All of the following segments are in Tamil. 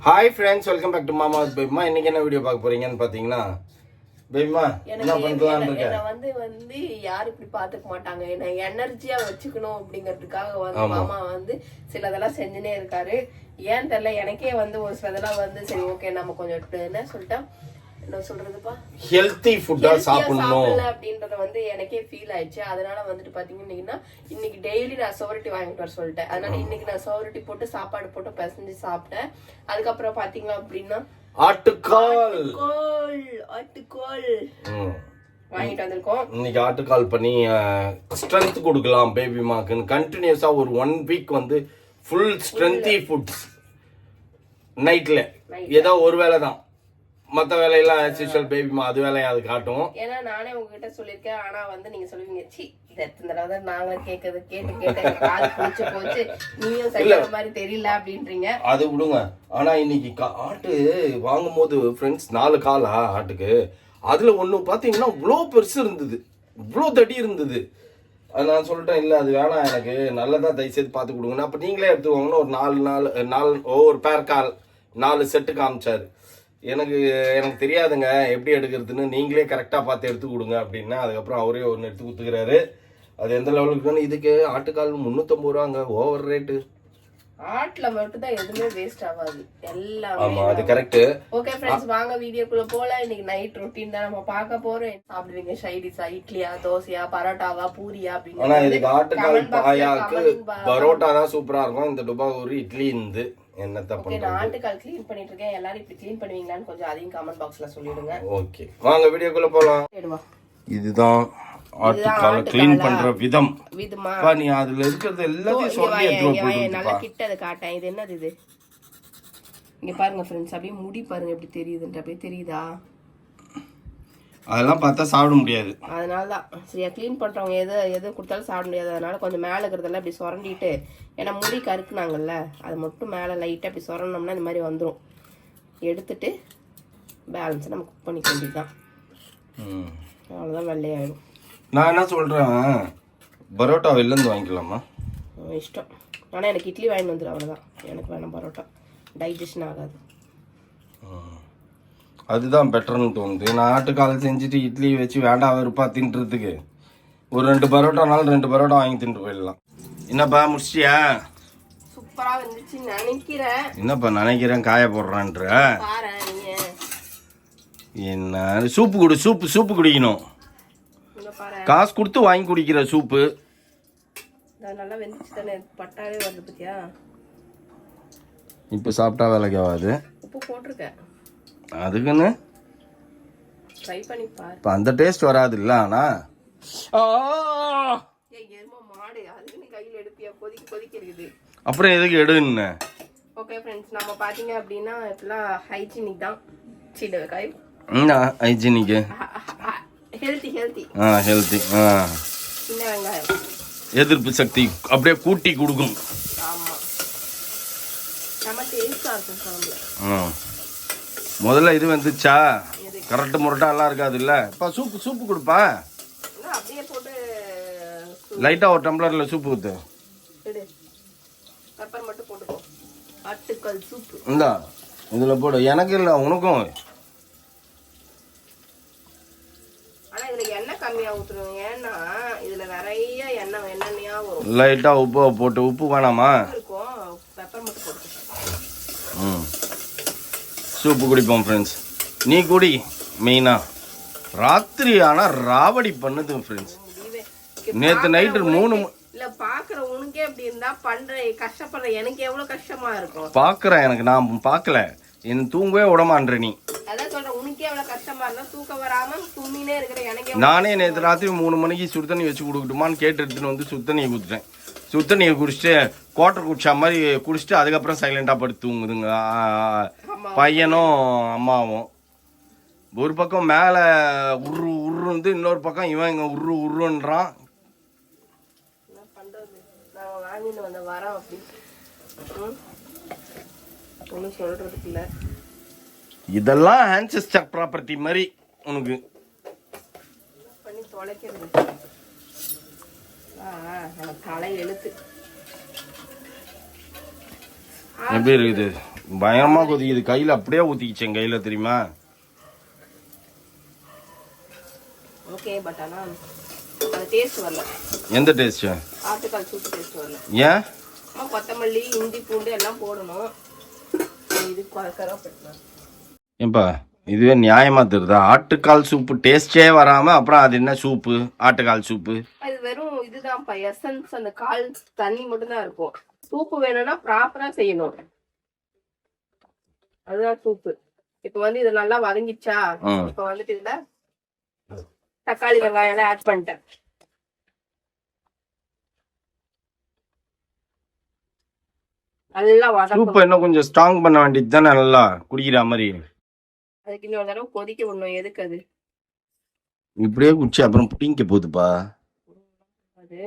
Hi friends, welcome back to மாமா பேபிமா. இன்னைக்கு என்ன வீடியோ பார்க்க போறீங்கன்னு பார்த்தீங்கன்னா, பேபிமா என்ன பண்ணலாம்னு இருக்கேன். வந்து வந்து யாரும் இப்படி பாத்துக்க மாட்டாங்க, என்ன எனர்ஜியா வச்சுக்கணும் அப்படிங்கிறதுக்காக வந்து மாமா வந்து சிலதெல்லாம் செஞ்சுனே இருக்காரு. ஏன்னு தெரியல, எனக்கே வந்து ஒரு சிலதெல்லாம் வந்து சரி ஓகே நம்ம கொஞ்சம் என்ன சொல்லிட்டா என்ன சொல்றதுப்பா ஹெல்த்தி ஃபுட்டா சாப்பிடணும் அப்படின்றத வந்து எனக்கே ஃபீல் ஆயிடுச்சு. அதனால வந்துட்டு பாத்தீங்கன்னா இன்னைக்கு டெய்லி நான் சோரட்டி வாங்கிட்டு வர சொல்லிட்டேன். அதனால இன்னைக்கு நான் சோரட்டி போட்டு சாப்பாடு போட்டு பிசைஞ்சு சாப்பிட்டேன். அதுக்கப்புறம் பாத்தீங்க அப்படின்னா ஆட்டுக்கால் வாங்கிட்டு வந்திருக்கோம். இன்னைக்கு ஆட்டுக்கால் பண்ணி ஸ்ட்ரென்த் கொடுக்கலாம் பேபிமாக்குன்னு கண்டினியூஸா ஒரு 1 வீக் வந்து ஃபுல் ஸ்ட்ரென்த்தி ஃபுட்ஸ். நைட்ல ஏதோ ஒரு வேளை தான், மற்ற வேலையெல்லாம் ஆஸ் யூசுவல் பேபிமா அது வேலையை அது காட்டும். ஏன்னா நானே உங்ககிட்ட சொல்லியிருக்கேன், ஆனா வந்து நீங்க சொல்லுவீங்க சி இந்த தடவை நாங்களும் கேட்கறது கேட்டு காது பிடிச்சு போச்சு, நீயும் செய்யற மாதிரி தெரியல அப்படின்றீங்க. அது விடுங்க. ஆனா இன்னைக்கு ஆட்டு வாங்கும் போது ஃப்ரெண்ட்ஸ் 4 காலா ஆட்டுக்கு, அதுல ஒண்ணு பாத்தீங்கன்னா இவ்வளோ பெருசு இருந்தது, இவ்வளோ தடி இருந்தது. அது நான் சொல்லிட்டேன் இல்லை அது வேணாம், எனக்கு நல்லதா தயவுசெய்து பார்த்து கொடுங்கன்னு. அப்போ நீங்களே எடுத்துக்கோங்கன்னு ஒரு 4 ஒவ்வொரு பேர் கால் 4 செட்டு காமிச்சாரு. எனக்கு தெரியாதுங்க எப்படி எடுக்கிறதுன்னு, நீங்களே கரெக்டாக பார்த்து எடுத்து கொடுங்க அப்படின்னா அதுக்கப்புறம் அவரே ஒன்று எடுத்து கொடுத்துக்கிறாரு. அது எந்த லெவலுக்குன்னு, இதுக்கு ஆட்டுக்கால் 350 ரூபாங்க, ஓவர் ரேட்டு. ஆட்ல மட்டும் தான் எதுவுமே வேஸ்ட் ஆகாது எல்லாமே. ஆமா அது கரெக்ட். ஓகே ஃப்ரெண்ட்ஸ், வாங்க வீடியோக்குள்ள போலாம். இன்னைக்கு நைட் ரொட்டீன் தான் நம்ம பார்க்க போறோம். சாப்பிடுவீங்க சைடிஷா, இட்லியா, தோசையா, பரோட்டாவா, பூரியா அப்படின்னு. ஆனா இதுக்கு ஆட்டுக்கால் பாயாக்கு பரோட்டா தான் சூப்பரா இருக்கும். இந்த டுபாகூரி இட்லி இருந்து என்னத்த பண்றது. நான் ஆட்டுக்கால் க்ளீன் பண்ணிட்டு இருக்கேன். எல்லாரும் இப்படி க்ளீன் பண்ணுவீங்களான்னு கொஞ்சம் அதையும் கமெண்ட் பாக்ஸ்ல சொல்லிடுங்க. ஓகே வாங்க வீடியோக்குள்ள போலாம். இதுதான் ஆட்டுக்கால் க்ளீன் பண்ற விதம். நீ அதுல இருக்கிறது எல்லாத்தையும் சொல்லி எடுத்து நல்லா கிட்ட அதை காட்டேன். இது என்னது இது? இங்க பாருங்க ஃப்ரெண்ட்ஸ், அப்படியே முடி பாருங்க எப்படி தெரியுதுன்ற, அப்படியே தெரியுதா? அதெல்லாம் பார்த்தா சாப்பிட முடியாது. அதனாலதான் சரியா க்ளீன் பண்றவங்க எது கொடுத்தாலும் சாப்பிட முடியாது. அதனால கொஞ்சம் மேல இருக்கிறதெல்லாம் இப்படி சுரண்டிட்டு, ஏன்னா முடி கருக்குனாங்கல்ல, அது மட்டும் மேல லைட்டா இப்படி சுரண்டோம்னா இந்த மாதிரி வந்துடும். எடுத்துட்டு பேலன்ஸ் நம்ம குக் பண்ணிக்க வேண்டியதுதான். அவ்வளவுதான், வெள்ளையாயிடும். நான் என்ன சொல்றேன், பரோட்டா வெளிலேருந்து வாங்கிக்கலாமா? இஷ்டம். ஆனால் எனக்கு இட்லி வாங்கிட்டு வந்துடும், அவ்வளோதான். எனக்கு வேணாம் பரோட்டா, டைஜஷன் ஆகாது. அதுதான் பெட்டர்னு தோணுது. நான் ஆட்டுக்கால் செஞ்சுட்டு இட்லி வச்சு வேண்டாம் வெறுப்பா தின்றதுக்கு ஒரு 2 பரோட்டானாலும் 2 பரோட்டா வாங்கி தின்ட்டு போயிடலாம். என்னப்பா முடிச்சியா? சூப்பரா வந்துச்சு நினைக்கிறேன். என்னப்பா நினைக்கிறேன் காய போடுறான்ற என்ன? சூப்பு குடி, சூப்பு குடிக்கணும். காசு கொடுத்து வாங்கி குடிக்கிற சூப்பு. நல்லா வெந்துச்சு தானே, பட்டாவே வருது பத்தியா? இப்போ சாப்பிட்டா வேலைக்கு ஆகாது. உப்பு போட்டிருக்கேன் அதுக்குன்னு ட்ரை பண்ணி பாரு. இப்போ அந்த டேஸ்ட் வராது இல்ல. ஆனா எருமை மாடு அதுக்குன்னு கையில் எடுப்பியா? கொதிக்க இருக்குது. அப்புறம் எதுக்கு எடுன்னு? ஓகே ஃப்ரெண்ட்ஸ், நம்ம பாத்தீங்க அப்படின்னா இப்பெல்லாம் ஹைஜீனிக் தான். காய் ஹைஜீனிக் ஹெல்தி ஹெல்தி சின்ன வெங்காயம் எதிர்ப்பு சக்தி அப்படியே கூட்டி கொடுக்கும். ஆமா, நம்ம டேஸ்டா இருக்கும் குழம்புல. முதல்ல இது வந்துச்சா கரெக்ட் முரட்டா எல்லாம் இருக்காது இல்ல. இப்ப சூப்பு கொடுப்பா, அப்படியே போட்டு லைட்டா ஒரு டம்ளர்ல சூப்பு ஊத்து. பெப்பர் மட்டும் போட்டுக்கோ. ஆட்டுக்கால் சூப்பு இந்தா இதுல போடு. எனக்கு இல்ல உனக்கும். கம்மியா ஊத்துறோம், ஏன்னா இதுல நிறைய எண்ணெயா வரும். லைட்டா உப்பு போட்டு. உப்பு வேணாமா? இருக்கும், பெப்பர் மட்டும் போட்டு சூப்பு குடிப்போம் ஃப்ரெண்ட்ஸ். நீ குடி. மெயினா ராத்திரி ஆனா ராவடி பண்ணுது ஃப்ரெண்ட்ஸ். நேத்து நைட்டு 3 இல்ல பாக்குற உனக்கே அப்படி இருந்தா பண்ற கஷ்டப்படுற எனக்கு எவ்வளவு கஷ்டமா இருக்கும். பாக்குறேன், எனக்கு நான் பாக்கல, என்ன தூங்கவே விடமான்ற நீ. நானே நேற்று ராத்திரி 3 மணிக்கு சுடுதண்ணி வச்சு கொடுக்கட்டுமான்னு கேட்டு எடுத்துன்னு வந்து சுடுதண்ணியை குடிச்சிட்டேன். சுடுதண்ணியை குடிச்சிட்டு குவாட்டர் குடிச்சா மாதிரி குடிச்சிட்டு அதுக்கப்புறம் சைலண்டாக படுத்து தூங்குதுங்க பையனும் அம்மாவும். ஒரு பக்கம் மேலே உருன்னு, இன்னொரு பக்கம் இவன் இங்கே உருன்றான். இதெல்லாம் ஆன்செஸ்டர் ப்ராப்பர்ட்டி மாதிரி உனக்கு பண்ணி தொலைக்கிறது. தலை எழுத்து எப்படி இருக்குது? பயங்கரமா கொதிக்குது, கையில அப்படியே ஊத்திக்கிச்சேன் கையில, தெரியுமா? ஓகே, பட் ஆனா அது டேஸ்ட் வரல. எந்த டேஸ்ட்? ஆட்டுக்கால் சூப் டேஸ்ட் வரல. ஏன்? கொத்தமல்லி, இஞ்சி, பூண்டு எல்லாம் போடணும். இது கருவேப்பிலை. ஏன்பா இதுவே நியாயமா தெரியுதா? ஆட்டுக்கால் சூப்பு டேஸ்டே வராம அப்புறம் அது என்ன சூப்பு? ஆட்டுக்கால் சூப்பு அது வெறும் இதுதான்ப்பா, எசன்ஸ். அந்த கால் தண்ணி மட்டும் தான் இருக்கும். சூப்பு வேணும்னா ப்ராப்பரா செய்யணும், அதுதான் சூப்பு. இப்ப வந்து இது நல்லா வதங்கிச்சா, இப்ப வந்துட்டு இதுல தக்காளி வெங்காயம் எல்லாம் ஆட் பண்ணிட்டேன். நல்லா சூப்பு இன்னும் கொஞ்சம் ஸ்ட்ராங் பண்ண வேண்டியது தானே, நல்லா குடிக்கிற மாதிரி. அதுக்கு இன்னொரு தடவை கொதிக்க விடணும். எதுக்கு அது இப்படியே குடிச்சு அப்புறம் புடிங்க போகுதுப்பா. அது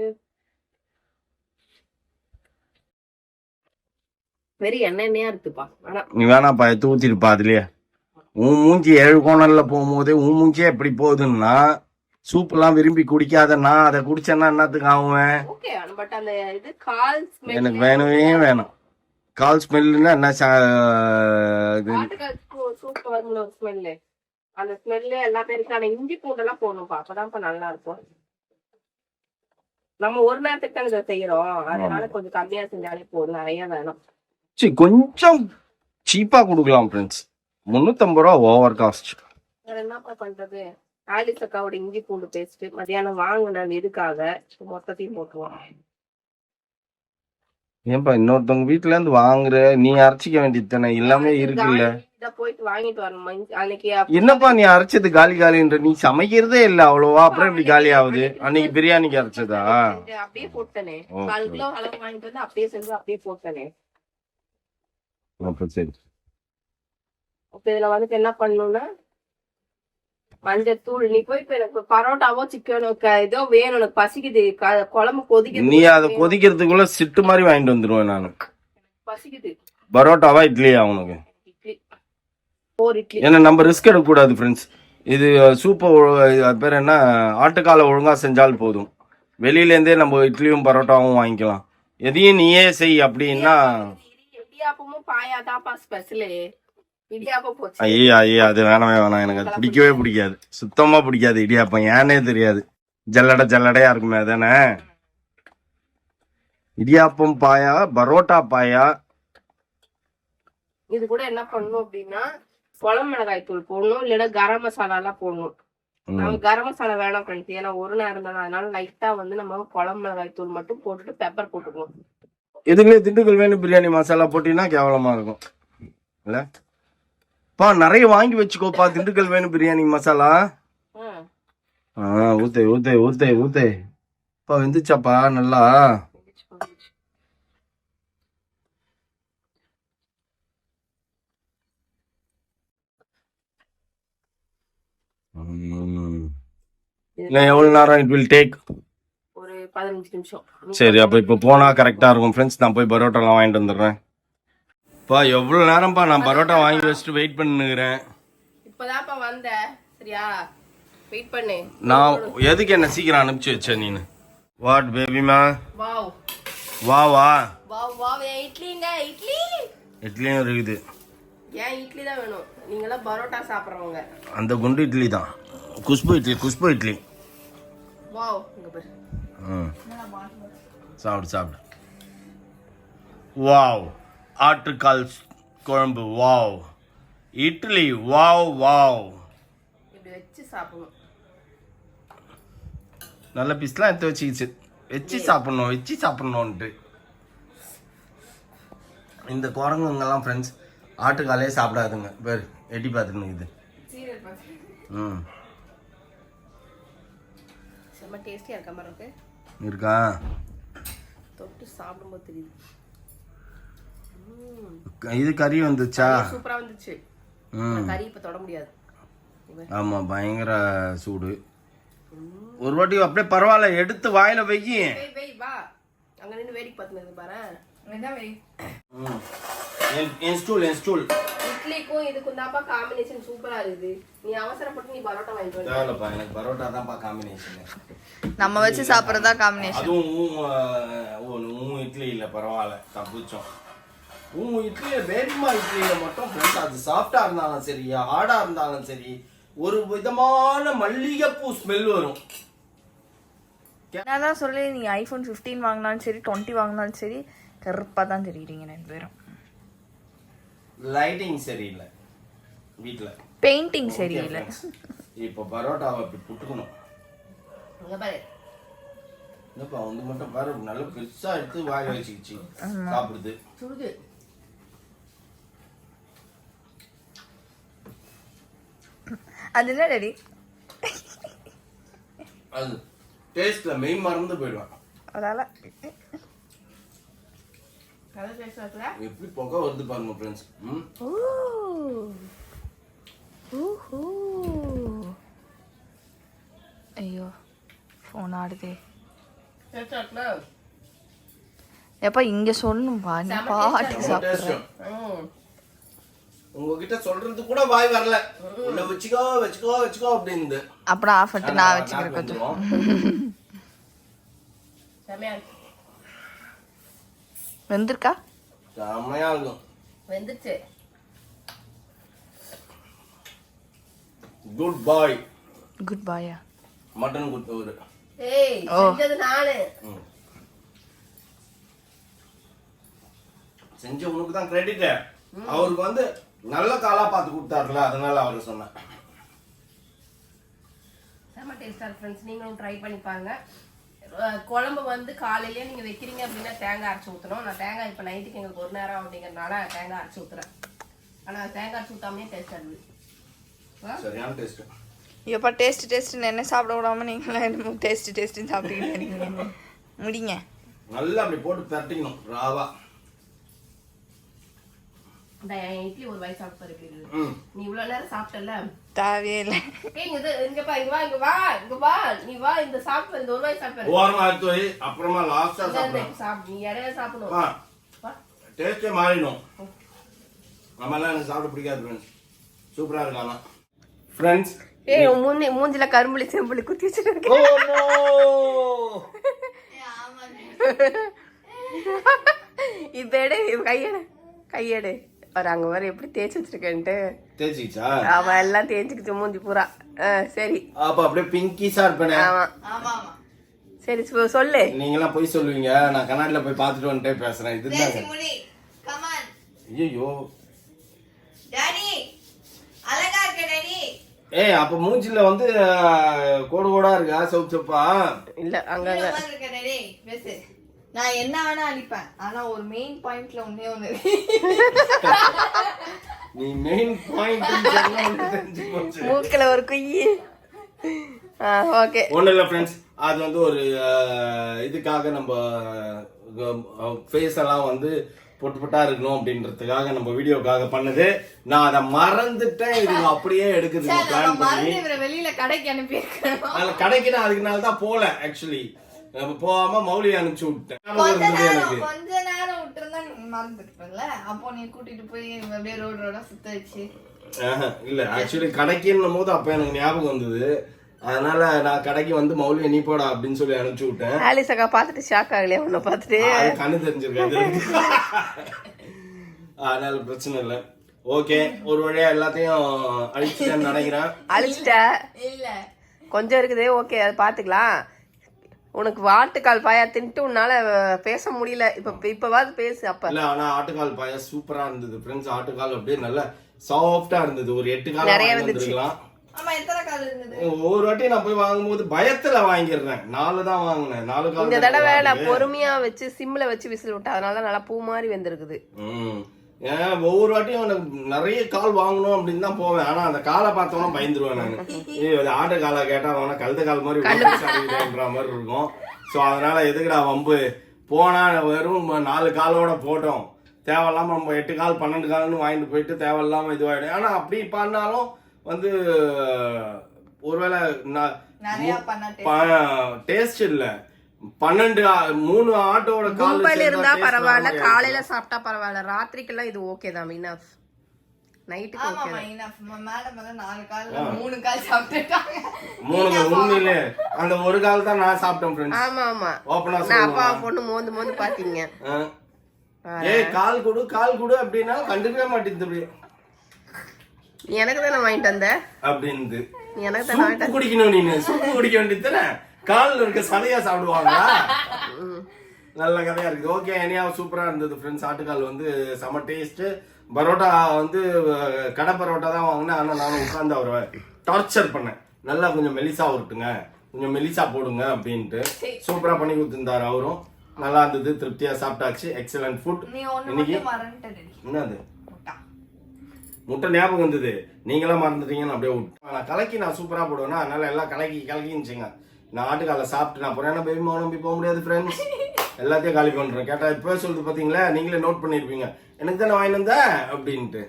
வெறும் எண்ணெயா இருக்குப்பா. ஆனா நீ வேணாப்பா, எடுத்து ஊத்திருப்பா அதுலயே. உன் மூஞ்சி 7 கோணல்ல போகும்போதே உன் மூஞ்சியே எப்படி போகுதுன்னா, சூப் எல்லாம் விரும்பி குடிக்காதன்னா அதை குடிச்சேன்னா என்னத்துக்கு ஆகுவேன்? ஓகே, பட் அந்த இது கால் ஸ்மெல் எனக்கு வேணவே வேணும். கால் ஸ்மெல்லுன்னா என்ன? சூப் வரும்ல ஒரு ஸ்மெல்லு, அந்த ஸ்மெல்லு எல்லா பேருக்கும். ஆனா இஞ்சி பூண்டெல்லாம் போடணும்ப்பா, அப்பதான் நல்லா இருக்கும். நம்ம ஒரு நேரத்துக்கு தான் இதை செய்யறோம், அதனால கொஞ்சம் கம்மியா செஞ்சாலே போதும், நிறைய வேணும். சரி, கொஞ்சம் சீப்பா கொடுக்கலாம் ஃப்ரெண்ட்ஸ். 350 ரூபா ஓவர் காஸ்ட். வேற என்னப்பா பண்றது? ஆலிஸ் அக்காவோட இஞ்சி பூண்டு பேஸ்ட் மத்தியானம் வாங்கினேன், இதுக்காக மொத்தத்தையும் போட்டுருவோம். ஏன்பா இன்னொருத்தவங்க வீட்டுல இருந்து வாங்குற, நீ அரைச்சிக்க வேண்டியது தானே, எல்லாமே இருக்குல்ல. போயிட்டு வாங்கிட்டு வரணும் அன்னைக்கு. என்னப்பா நீ அரைச்சது காலி காலின்ற? நீ சமைக்கிறதே இல்ல அவ்வளவா, அப்புறம் இப்படி காலி ஆகுது? அன்னைக்கு பிரியாணிக்கு அரைச்சதா? அப்படியே போட்டனே, 4 கிலோ அளவு வாங்கிட்டு வந்து அப்படியே செஞ்சு அப்படியே போட்டனே. அப்ப சரி. இப்ப இதுல வந்துட்டு என்ன பண்ணணும்னா, மஞ்சத்தூள். நீ போய் இப்ப எனக்கு பரோட்டாவோ சிக்கனோ ஏதோ வேணும், எனக்கு பசிக்குது, குழம்பு கொதிக்குது. நீ அதை கொதிக்கிறதுக்குள்ள சிட்டு மாதிரி வாங்கிட்டு வந்துருவேன் நானு. பசிக்குது. பரோட்டாவா இட்லியா உனக்கு? இட்லி, 4 இட்லி. ஏன்னா நம்ம ரிஸ்க் எடுக்க கூடாது ஃப்ரெண்ட்ஸ். இது சூப்பர் பேர் என்ன, ஆட்டுக்கால ஒழுங்கா செஞ்சால் போதும். வெளியில இருந்தே நம்ம இட்லியும் பரோட்டாவும் வாங்கிக்கலாம். எதையும் நீயே செய் அப்படின்னா. இடியாப்பமும் பாயாதாப்பா ஸ்பெஷலு. இடியாப்பம் போச்சு. ஐயா அது வேணவே வேணாம், எனக்கு அது பிடிக்கவே பிடிக்காது, சுத்தமா பிடிக்காது இடியாப்பம். ஏனே தெரியாது, ஜல்லடையா இருக்குமே அதானே. இடியாப்பம் பாயா, பரோட்டா பாயா. இது கூட என்ன பண்ணணும் அப்படின்னா, குழம்பு மிளகாய் தூள் போடணும், இல்லைன்னா கரம் மசாலா எல்லாம் போடணும். நம்ம கரம் மசாலா வேணாம் ஃப்ரெண்ட்ஸ், ஏன்னா ஒரு நேரம் தானே, அதனால லைட்டா வந்து நம்ம குழம்பு மிளகாய் தூள் மட்டும் போட்டுட்டு பெப்பர் போட்டுக்கணும். எதுக்குமே திண்டுக்கல் வேணும் பிரியாணி மசாலா போட்டீங்கன்னா கேவலமா இருக்கும் இல்ல பா. நிறைய வாங்கி வச்சுக்கோப்பா, திண்டுக்கல் வேணும் பிரியாணி மசாலா. ஊத்தே ஊத்தே ஊத்தே ஊத்தே பா. வெந்துச்சாப்பா நல்லா? எவ்வளவு நேரம் இட் வில் டேக்? ஒரு 15 நிமிஷம். சரி, அப்ப இப்ப போனா கரெக்டா இருக்கும் ஃப்ரெண்ட்ஸ். நான் போய் பரோட்டாலாம் வாங்கிட்டு வந்துடுறேன். பா எவ்வளவு நேரம்ப்பா நான் பரோட்டா வாங்கி வச்சுட்டு வெயிட் பண்ணுகிறேன். இப்பதான்ப்பா வந்தேன், சரியா? வெயிட் பண்ணு. நான் எதுக்கு என்ன சீக்கிரம் அனுப்பிச்சு வச்சேன் நீனு? வாட் பேபிமா? வாவ் வா வா வாவ் வாவ். இட்லிங்க, இட்லி. இட்லியும் இருக்குது. ஏன் இட்லி தான் வேணும்? நீங்களாம் பரோட்டா சாப்பிட்றவங்க. அந்த குண்டு இட்லி தான், குஷ்பு இட்லி. வாவ், இங்க பாரு. சாப்பிடு. வாவ், ஆட்டுக்கால் குழம்பு. வாவ், இட்லி. வாவ். இப்படி வச்சு சாப்பிடணும். நல்ல பீஸ்லாம் எடுத்து வச்சுக்கிச்சு. வச்சு சாப்பிடணும்ட்டு. இந்த குரங்குங்கெல்லாம் ஃப்ரெண்ட்ஸ் ஆட்டுக்காலே சாப்பிடாதுங்க. பேர் எட்டி பார்த்துன்னு செம்ம டேஸ்டியா இருக்க மாதிரி இருக்கு. இருக்கா? தொட்டு சாப்பிடும்போது தெரியுது. இது கறி வந்துச்சா? சூப்பரா வந்துச்சு. கறி இப்ப தொட முடியாது. ஆமா, பயங்கர சூடு. ஒரு வாட்டி அப்படியே பரவாயில்ல, எடுத்து வாயில வை. வா, அங்க நின்று வேடிக்கை பார்த்துன்னு பாரு. என் ஸ்டூல். இட்லிக்கும் இதுக்கும் தான்ப்பா காம்பினேஷன் சூப்பரா இருக்குது. நீ அவசரப்பட்டு நீ பரோட்டா வாங்கிட்டு வா. தேவலப்பா, எனக்கு பரோட்டா தான்ப்பா காம்பினேஷன். நம்ம வச்சு சாப்பிட்றதா காம்பினேஷன். அதுவும் இட்லி இல்ல, பரவாயில்ல தப்பிச்சோம். உங்க இட்லியில பேபிமா இட்லியில மட்டும் ஃப்ரெண்ட்ஸ் அது சாஃப்டா இருந்தாலும் சரி ஹார்டா இருந்தாலும் சரி ஒரு விதமான மல்லிகைப்பூ ஸ்மெல் வரும். நான் தான் சொல்லி நீங்கள் ஐஃபோன் 15 வாங்கினாலும் சரி 20 வாங்கினாலும் சரி கருப்பாக தான் தெரியுறீங்க 2 பேரும். லைட்டிங் சரியில்லை வீட்டில், பெயிண்டிங் சரியில்லை. இப்போ பரோட்டாவை அப்படி புட்டுக்கணும். இங்க பாரு என்னப்பா வந்து மட்டும் பாரு நல்ல பெருசா எடுத்து வாயில வச்சுக்கிச்சு சாப்பிடுது. சுடுது. அது என்ன டாடி? அது டேஸ்ட்ல மெய் மறந்து போயிடுவான். அதால கலர் டேஸ்ட் இருக்குல? எப்படி புகை வருது பாருங்க ஃப்ரெண்ட்ஸ். ஐயோ ஃபோன் ஆடுதே. டேஸ்ட் இருக்குல? எப்பா இங்க சொல்லணும்பா, நீ பாட்டு சாப்பிடுற. உங்ககிட்ட சொல்றது கூட வாய் வரல. உள்ள வச்சுக்கோ வச்சுக்கோ வச்சுக்கோ அப்படின்னு. அப்புறம் ஆஃப் பண்ணிட்டு நான் வச்சுக்கிறேன் கொஞ்சம். செமையா இருக்கு. வெந்திருக்கா? செமையா இருக்கும். வெந்துச்சு. Good boy. குட் பாயா? Mutton good. ஏய் செஞ்சது நானு. செஞ்ச உனக்கு தான் கிரெடிட். அவருக்கு வந்து நல்ல காலா பார்த்து கொடுத்தாருல, அதனால அவரு சொன்னேன். செம டேஸ்டா இருக்கு ஃப்ரெண்ட்ஸ், நீங்களும் ட்ரை பண்ணி பாருங்க. குழம்பு வந்து காலையிலேயே நீங்க வைக்கிறீங்க அப்படின்னா தேங்காய் அரைச்சி ஊற்றணும். நான் தேங்காய் இப்போ நைட்டுக்கு எங்களுக்கு ஒரு நேரம் அப்படிங்கிறதுனால தேங்காய் அரைச்சி ஊற்றுறேன். ஆனா தேங்காய் அரைச்சி ஊற்றாமே டேஸ்டா இருக்குது. சரியான டேஸ்ட். எப்பா டேஸ்ட் என்ன சாப்பிட விடாம நீங்களா டேஸ்ட்னு சாப்பிட்டுக்கிட்டு முடிங்க. நல்லா அப்படி போட்டு தட்டிக்கணும் ராவா. இட்லி ஒரு வாய் சாப்பிட்டு பாரு எப்படி இருக்கு. நீ இவ்வளவு நேரம் சாப்பிட்டல தேவையே இல்லை. இங்க வா நீ வா இந்த சாப்பிட்டு இந்த ஒரு வாய் சாப்பிடு. ஓரமா எடுத்து வை, அப்புறமா லாஸ்டா சாப்பிடு. நீ இடையில சாப்பிடணும். டேஸ்டே மாறிடும். நம்ம எல்லாம் எனக்கு சாப்பிட பிடிக்காது ஃப்ரெண்ட்ஸ். சூப்பரா இருக்கானா ஃப்ரெண்ட்ஸ். ஏய் மூஞ்சில கரும்புளி செம்புளி குத்தி வச்சிருக்கேன். Oh no. இப்ப எடு கையெடு பாரு அங்க வர எப்படி தேய்ச்சி வச்சிருக்கேன்ட்டு. தேய்ச்சிச்சா? ஆமா எல்லாம் தேய்ச்சிக்கிச்சு மூஞ்சி பூரா. சரி அப்ப அப்படியே பிங்கிஸா இருப்பேனே. ஆமா சரி சொல்லு. நீங்க எல்லாம் போய் சொல்லுவீங்க, நான் கண்ணாடில போய் பாத்துட்டு வந்துட்டே பேசுறேன். இதுதான் ஐயோ டாடி அழகா இருக்க டாடி. ஏய் அப்ப மூஞ்சில வந்து கோடு கோடா இருக்கா சோப்பா? இல்ல அங்க இருக்க டாடி பேசு. நான் என்ன வேணா அடிப்பேன், ஆனா ஒரு மெயின் பாயிண்ட்ல ஒண்ணு நீ மெயின் பாயிண்ட் மூக்கல ஒரு குயி. ஓகே ஒண்ணு இல்ல ஃப்ரெண்ட்ஸ், அது வந்து ஒரு இதுக்காக நம்ம ஃபேஸ் எல்லாம் வந்து பொட்டு இருக்கணும் அப்படின்றதுக்காக நம்ம வீடியோக்காக பண்ணது. நான் அதை மறந்துட்டேன். இது அப்படியே எடுக்குது பிளான் பண்ணி வெளியில கடைக்கு அனுப்பியிருக்கேன். அதுல கடைக்கு அதுக்குனால தான் போல. ஆக்சுவலி நம்ம போகாம மௌலி அனுப்பிச்சு விட்டேன். எனக்கு கொஞ்ச நேரம் விட்டுருந்தா நீ மறந்துருப்பல. அப்போ நீ கூட்டிட்டு போய் அப்படியே ரோடா சுத்த வச்சு. இல்ல ஆக்சுவலி கடைக்குன்னும் போது அப்ப எனக்கு ஞாபகம் வந்தது. அதனால நான் கடைக்கு வந்து மௌலி நீ போடா அப்படின்னு சொல்லி அனுப்பிச்சு விட்டேன். ஆலிஸ் அக்கா பாத்துட்டு ஷாக் ஆகலையா உன்னை பாத்துட்டு? கண்ணு தெரிஞ்சிருக்காது. அதனால பிரச்சனை இல்ல. ஓகே, ஒரு வழியா எல்லாத்தையும் அழிச்சிட்டேன்னு நினைக்கிறேன். அழிச்சிட்ட இல்ல கொஞ்சம் இருக்குது. ஓகே அது பாத்துக்கலாம். உனக்கு ஆட்டுக்கால் பாயா தின்ட்டு உன்னால பேச முடியல. இப்பவாது பேசு. அப்ப இல்ல ஆனா ஆட்டுக்கால் பாயா சூப்பரா இருந்தது ஃப்ரெண்ட்ஸ். ஆட்டுக்கால் அப்படியே நல்லா சாஃப்டா இருந்தது. ஒரு 8 கால் நிறைய வந்துருக்கலாம். ஆமா எத்தனை கால் இருந்தது? ஒரு வாட்டி நான் போய் வாங்கும்போது பயத்துல வாங்கிடுறேன். 4 தான் வாங்கினேன். 4 கால். இந்த தடவை நான் பொறுமையா வச்சு சிம்ல வச்சு விசில் விட்டேன். அதனால நல்லா பூ மாதிரி வெந்திருக்குது. ஏன் ஒவ்வொரு வாட்டியும் எனக்கு நிறைய கால் வாங்கணும் அப்படின்னு தான் போவேன். ஆனா அந்த காலை பார்த்தோன்னா பயந்துருவேன் நான். ஆட்டு காலை கேட்டா அவனா கழுத கால் மாதிரி சரின்ற மாதிரி இருக்கும். ஸோ அதனால எதுக்குடா வம்பு, போனா வெறும் 4 காலோட போட்டோம். தேவையில்லாம நம்ம 8 கால் 12 கால்னு வாங்கிட்டு போயிட்டு தேவையில்லாம இதுவாயிடும். ஆனா அப்படி பண்ணாலும் வந்து ஒருவேளை டேஸ்ட் இல்ல. 3 ஆட்டோட கும்பல் இருந்தா பரவாயில்ல, காலையில சாப்பிட்டா பரவாயில்ல, ராத்திரிக்கெல்லாம் இது ஓகே தான். இனஃப் நைட்டுக்கு ஓகே தான். இனஃப். மேடம் வந்து 4 கால் 3 கால் சாப்பிட்டுட்டாங்க. 3 உண்மையிலே அந்த ஒரு கால் தான் நான் சாப்பிட்டேன் ஃப்ரெண்ட்ஸ். ஆமா ஆமா ஓபனா நான் அப்பா பொண்ணு மோந்து பாத்தீங்க. ஏய் கால் கொடு அப்படின்னா கண்டுக்கவே மாட்டேங்குது எனக்கு தானே வாங்கிட்டு வந்த அப்படின்னு. எனக்கு தானே சூப்பு குடிக்கணும் நீ, சூப்பு குடிக்க வேண்டியதுதானே, கால்ல இருக்க சதையா சாப்பிடுவாங்களா? நல்ல கதையா இருக்குது. ஓகே, என்னையா சூப்பரா இருந்தது ஃப்ரெண்ட்ஸ். ஆட்டுக்கால் வந்து செம டேஸ்ட். பரோட்டா வந்து கடை பரோட்டா தான் வாங்கினேன். ஆனா நானும் உட்காந்து அவரை டார்ச்சர் பண்ணேன். நல்லா கொஞ்சம் மெலிசா உருட்டுங்க, கொஞ்சம் மெலிசா போடுங்க அப்படின்ட்டு சூப்பரா பண்ணி கொடுத்துருந்தாரு அவரும். நல்லா இருந்தது, திருப்தியா சாப்பிட்டாச்சு. Excellent food. இன்னைக்கு என்னது முட்டை ஞாபகம் வந்தது, நீங்களாம் மறந்துட்டீங்கன்னு அப்படியே விட்டு நான் கலக்கி நான் சூப்பரா போடுவேன்னா, அதனால எல்லாம் கலக்கிச்சுங்க. நான் ஆட்டுக்கால சாப்பிட்டு நான் போறேன். பேபி நம்பி போக முடியாது ஃப்ரெண்ட்ஸ், எல்லாத்தையும் காலி பண்றேன். கேட்டா இப்போ சொல்லிட்டு பாத்தீங்களா, நீங்களே நோட் பண்ணிருப்பீங்க, எனக்கு தான் வாங்கிட்டு வந்தேன் அப்படின்ட்டு.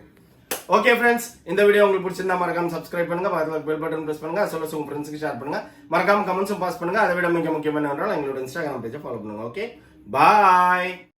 ஓகே ஃப்ரெண்ட்ஸ், இந்த வீடியோ உங்களுக்கு பிடிச்சிருந்தா மறக்காம சப்ஸ்கிரைப் பண்ணுங்க, பக்கத்துல பெல் பட்டன் பிரஸ் பண்ணுங்க, சொல்ல உங்க ஃப்ரெண்ட்ஸ்க்கு ஷேர் பண்ணுங்க, மறக்காம கமெண்ட்ஸும் பாஸ் பண்ணுங்க. அதை விட மிக முக்கியமான ஒன்றால் எங்களோட இன்ஸ்டாகிராம் பேஜை ஃபாலோ பண்ணுங்க. ஓகே, பாய்.